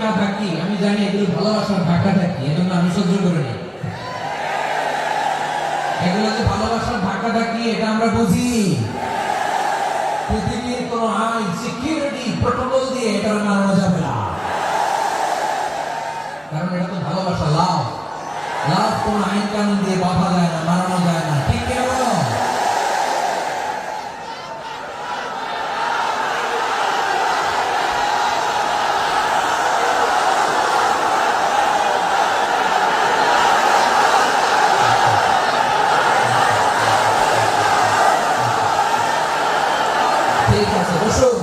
ধাক্কা ধাক্কি, আমি জানি এগুলো ভালোবাসার ধাক্কা ধাক্কি, এজন্য আমি সহ্য করে নিই। এগুলো যে ভালোবাসার ধাক্কা ধাক্কি, এটা আমরা বুঝি। পৃথিবীর কোন আইন, সিকিউরিটি প্রোটোকল দিয়ে এটা মানানো যাবে না, কারণ এটা তো ভালোবাসা, লাভ। লাভ কোন আইন কানুন দিয়ে বাধা যায় না, মানানো যায় না, ঠিক কিনা বলো? ঠিক আছে, বসো।